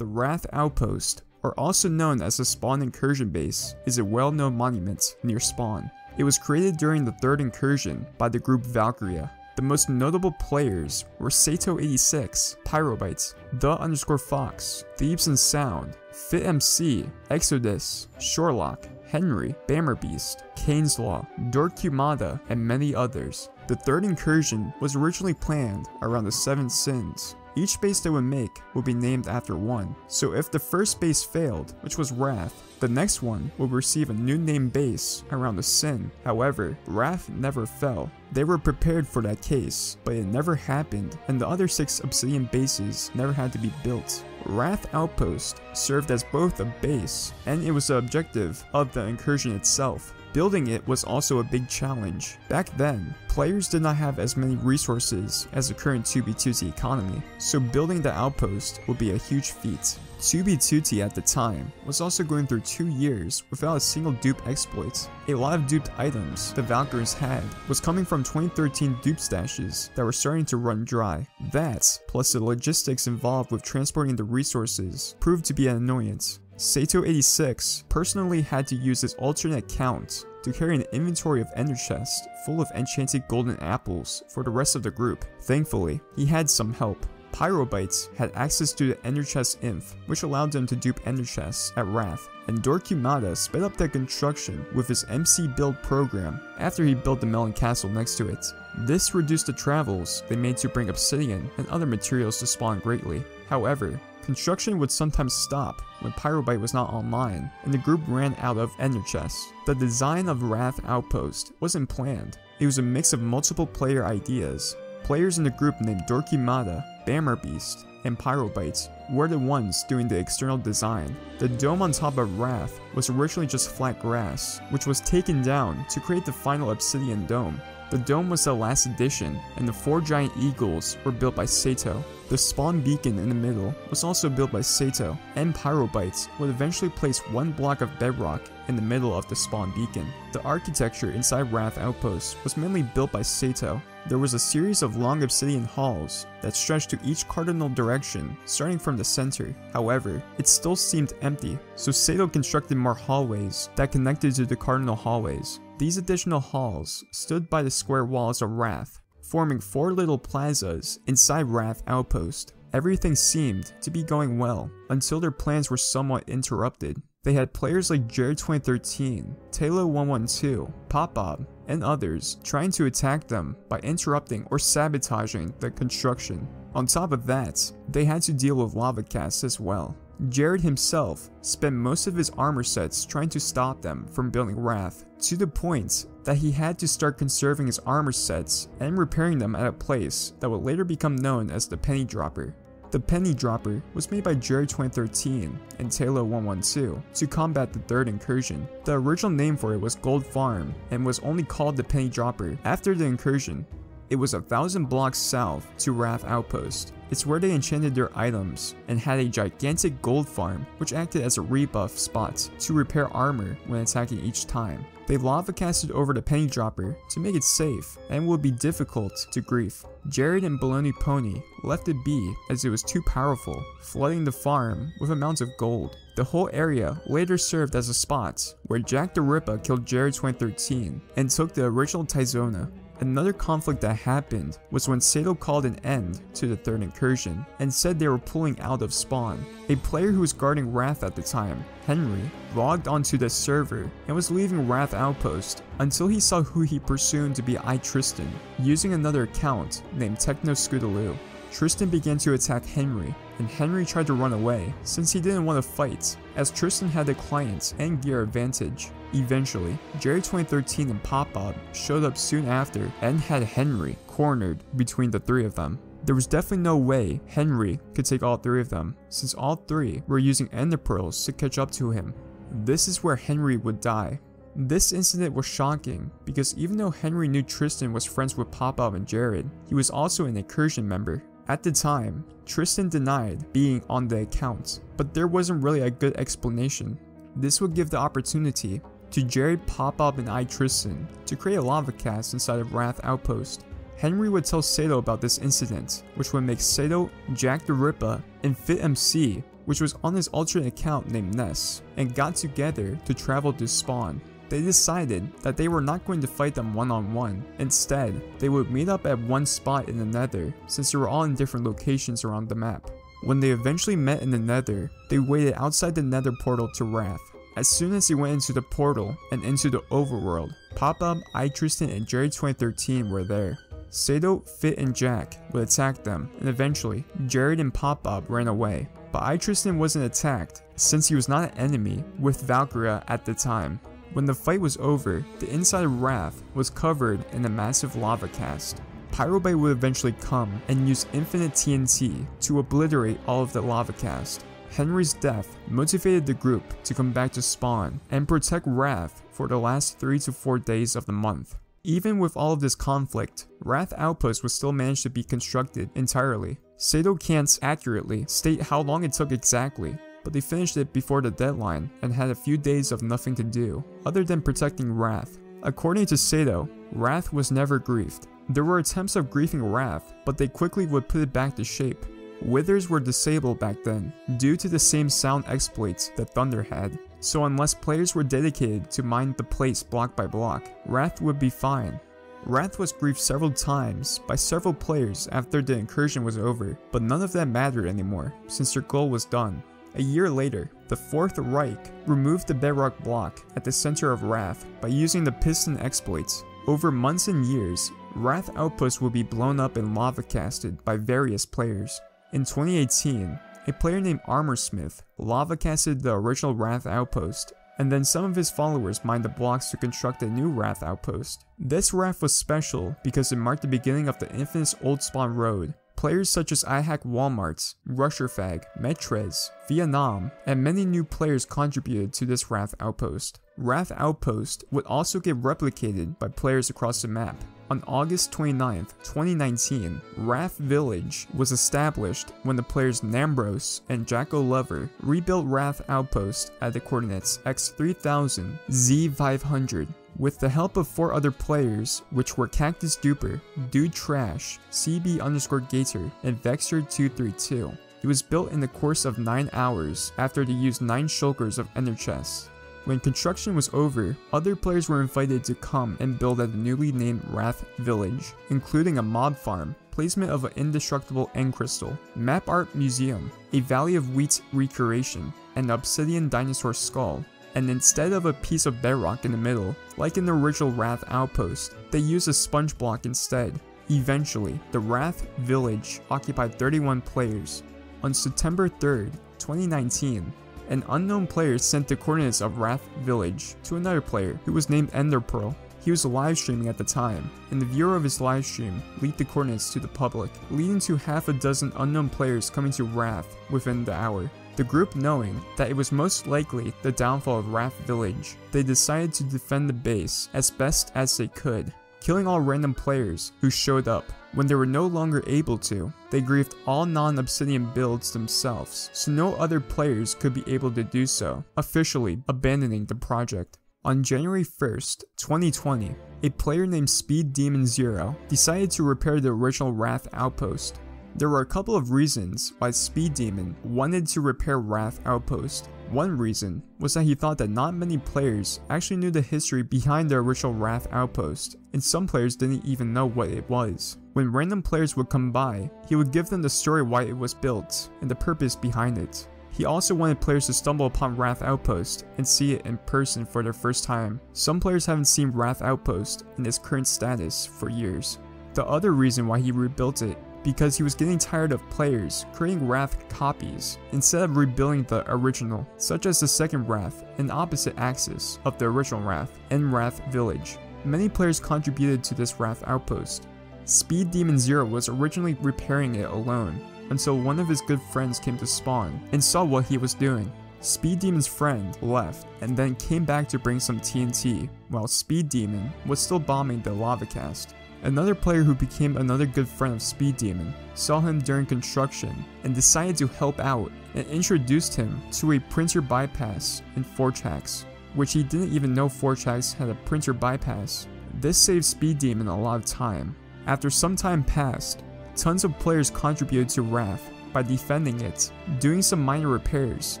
The Wrath Outpost, or also known as the Spawn Incursion Base, is a well-known monument near Spawn. It was created during the third incursion by the group Valkyria. The most notable players were Sato86, Pyrobites, The_Fox, Thieves and Sound, FitMC, Exodus, Shorelock, Henry, Bammerbeast, Kane's Law, Dorkumada, and many others. The third incursion was originally planned around the 7 sins. Each base they would make would be named after one, so if the first base failed, which was Wrath, the next one would receive a new named base around the sin. However, Wrath never fell. They were prepared for that case, but it never happened, and the other 6 Obsidian bases never had to be built. Wrath Outpost served as both a base, and it was the objective of the incursion itself. Building it was also a big challenge. Back then, players did not have as many resources as the current 2B2T economy, so building the outpost would be a huge feat. 2B2T at the time was also going through 2 years without a single dupe exploit. A lot of duped items the Valkyries had was coming from 2013 dupe stashes that were starting to run dry. That, plus the logistics involved with transporting the resources, proved to be an annoyance. Sato86 personally had to use his alternate account to carry an inventory of ender chests full of enchanted golden apples for the rest of the group. Thankfully, he had some help. Pyrobites had access to the ender chest inf, which allowed them to dupe ender chests at Wrath, and Dorkumada sped up their construction with his MC build program after he built the melon castle next to it. This reduced the travels they made to bring obsidian and other materials to Spawn greatly. However, construction would sometimes stop when Pyrobite was not online, and the group ran out of ender chests. The design of Wrath Outpost wasn't planned. It was a mix of multiple player ideas. Players in the group named Dorkumada, Bammerbeast, and Pyrobites were the ones doing the external design. The dome on top of Wrath was originally just flat grass, which was taken down to create the final obsidian dome. The dome was the last addition, and the 4 giant eagles were built by Sato. The spawn beacon in the middle was also built by Sato, and Pyrobites would eventually place 1 block of bedrock in the middle of the spawn beacon. The architecture inside Wrath Outpost was mainly built by Sato. There was a series of long obsidian halls that stretched to each cardinal direction, starting from the center. However, it still seemed empty, so Sato constructed more hallways that connected to the cardinal hallways. These additional halls stood by the square walls of Wrath, forming 4 little plazas inside Wrath Outpost. Everything seemed to be going well, until their plans were somewhat interrupted. They had players like Jared2013, Talo112, Popbob, and others trying to attack them by interrupting or sabotaging the construction. On top of that, they had to deal with lava casts as well. Jared himself spent most of his armor sets trying to stop them from building Wrath, to the point that he had to start conserving his armor sets and repairing them at a place that would later become known as the Penny Dropper. The Penny Dropper was made by Jared2013 and Talo112 to combat the third incursion. The original name for it was Gold Farm and was only called the Penny Dropper after the incursion. It was 1,000 blocks south to Wrath Outpost. It's where they enchanted their items and had a gigantic gold farm which acted as a rebuff spot to repair armor when attacking each time. They lava casted over the Penny Dropper to make it safe and would be difficult to grief. Jared and Baloney Pony left it be as it was too powerful, flooding the farm with amounts of gold. The whole area later served as a spot where Jack the Ripper killed Jared2013 and took the original Tizona. Another conflict that happened was when Sato called an end to the third incursion and said they were pulling out of Spawn. A player who was guarding Wrath at the time, Henry, logged onto the server and was leaving Wrath Outpost until he saw who he presumed to be Tristan, using another account named Techno Scootaloo. Tristan began to attack Henry, and Henry tried to run away since he didn't want to fight, as Tristan had the client and gear advantage. Eventually, Jared2013 and Popbob showed up soon after and had Henry cornered between the 3 of them. There was definitely no way Henry could take all 3 of them, since all 3 were using ender pearls to catch up to him. This is where Henry would die. This incident was shocking because even though Henry knew Tristan was friends with Popbob and Jared, he was also an incursion member. At the time, Tristan denied being on the account, but there wasn't really a good explanation. This would give the opportunity to Jared, Popbob, and Tristan to create a lava cast inside of Wrath Outpost. Henry would tell Sato about this incident, which would make Sato, Jack the Ripper, and FitMC which was on his alternate account named Ness, and got together to travel to Spawn. They decided that they were not going to fight them one-on-one. Instead, they would meet up at one spot in the Nether, since they were all in different locations around the map. When they eventually met in the Nether, they waited outside the Nether portal to Wrath. As soon as he went into the portal and into the overworld, Pop-Up, iTristan, and Jerry 2013 were there. Sato, Fit, and Jack would attack them, and eventually, Jared and Pop-Up ran away. But iTristan wasn't attacked, since he was not an enemy with Valkyria at the time. When the fight was over, the inside of Wrath was covered in a massive lava cast. Pyrobite would eventually come and use infinite TNT to obliterate all of the lava cast. Henry's death motivated the group to come back to Spawn and protect Wrath for the last 3 to 4 days of the month. Even with all of this conflict, Wrath Outpost was still managed to be constructed entirely. Sato can't accurately state how long it took exactly, but they finished it before the deadline and had a few days of nothing to do, other than protecting Wrath. According to Sato, Wrath was never griefed. There were attempts of griefing Wrath, but they quickly would put it back to shape. Withers were disabled back then, due to the same sound exploits that Thunder had, so unless players were dedicated to mine the place block by block, Wrath would be fine. Wrath was griefed several times by several players after the incursion was over, but none of that mattered anymore, since their goal was done. A year later, the Fourth Reich removed the bedrock block at the center of Wrath by using the piston exploits. Over months and years, Wrath Outpost would be blown up and lava casted by various players. In 2018, a player named Armorsmith lava casted the original Wrath Outpost, and then some of his followers mined the blocks to construct a new Wrath Outpost. This Wrath was special because it marked the beginning of the infamous Old Spawn Road. Players such as iHack Walmarts, Rusherfag, Metrez, Vietnam, and many new players contributed to this Wrath Outpost. Wrath Outpost would also get replicated by players across the map. On August 29, 2019, Wrath Village was established when the players Nambros and Jacko Lover rebuilt Wrath Outpost at the coordinates x3000, z500. With the help of 4 other players, which were Cactus Duper, Dude Trash, CB_Gator, and Vexter232. It was built in the course of 9 hours after they used 9 shulkers of ender chests. When construction was over, other players were invited to come and build at the newly named Wrath Village, including a mob farm, placement of an indestructible end crystal, map art museum, a Valley of Wheat recreation, and an obsidian dinosaur skull. And instead of a piece of bedrock in the middle, like in the original Wrath Outpost, they used a sponge block instead. Eventually, the Wrath Village occupied 31 players. On September 3rd, 2019, an unknown player sent the coordinates of Wrath Village to another player who was named Enderpearl. He was live streaming at the time, and the viewer of his live stream leaked the coordinates to the public, leading to half a dozen unknown players coming to Wrath within the hour. The group, knowing that it was most likely the downfall of Wrath Village, they decided to defend the base as best as they could, killing all random players who showed up. When they were no longer able to, they griefed all non-obsidian builds themselves, so no other players could be able to do so, officially abandoning the project. On January 1st, 2020, a player named Speed Demon Zero decided to repair the original Wrath Outpost. There were a couple of reasons why Speed Demon wanted to repair Wrath Outpost. One reason was that he thought that not many players actually knew the history behind the original Wrath Outpost, and some players didn't even know what it was. When random players would come by, he would give them the story why it was built and the purpose behind it. He also wanted players to stumble upon Wrath Outpost and see it in person for their first time. Some players haven't seen Wrath Outpost in its current status for years. The other reason why he rebuilt it because he was getting tired of players creating Wrath copies instead of rebuilding the original, such as the second Wrath and opposite axis of the original Wrath and Wrath Village. Many players contributed to this Wrath Outpost. Speed Demon Zero was originally repairing it alone, until one of his good friends came to spawn and saw what he was doing. Speed Demon's friend left and then came back to bring some TNT, while Speed Demon was still bombing the lava cast. Another player who became another good friend of Speed Demon saw him during construction and decided to help out and introduced him to a printer bypass in Forge Hacks, which he didn't even know Forge Hacks had a printer bypass. This saved Speed Demon a lot of time. After some time passed, tons of players contributed to Wrath, by defending it, doing some minor repairs,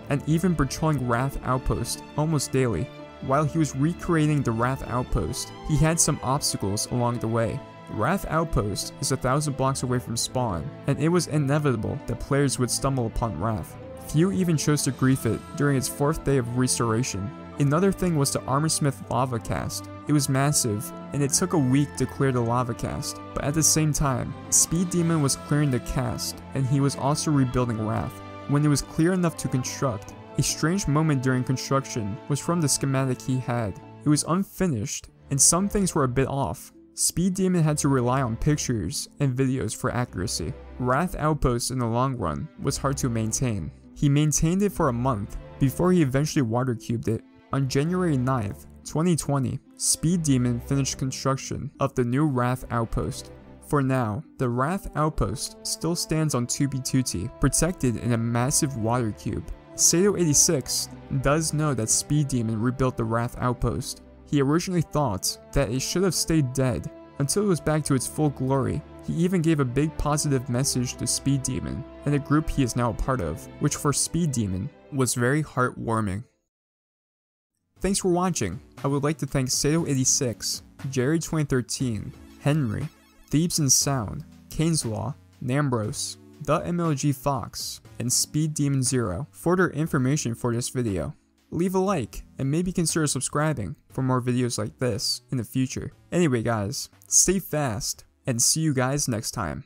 and even patrolling Wrath Outpost almost daily. While he was recreating the Wrath Outpost, he had some obstacles along the way. Wrath Outpost is 1,000 blocks away from spawn, and it was inevitable that players would stumble upon Wrath. Few even chose to grief it during its 4th day of restoration. Another thing was the Armorsmith lava cast. It was massive, and it took a week to clear the lava cast, but at the same time, Speed Demon was clearing the cast, and he was also rebuilding Wrath. When it was clear enough to construct, a strange moment during construction was from the schematic he had. It was unfinished, and some things were a bit off. Speed Demon had to rely on pictures and videos for accuracy. Wrath Outpost in the long run was hard to maintain. He maintained it for a month before he eventually water cubed it. On January 9th, 2020, Speed Demon finished construction of the new Wrath Outpost. For now, the Wrath Outpost still stands on Tubi Tutti, protected in a massive water cube. Sato86 does know that Speed Demon rebuilt the Wrath Outpost. He originally thought that it should have stayed dead until it was back to its full glory. He even gave a big positive message to Speed Demon and the group he is now a part of, which for Speed Demon was very heartwarming. Thanks for watching. I would like to thank Sato86, Jerry2013, Henry, Thebes and Sound, Kane's Law, Nambros, The MLG Fox, and Speed Demon Zero for their information for this video. Leave a like and maybe consider subscribing for more videos like this in the future. Anyway guys, stay fast and see you guys next time.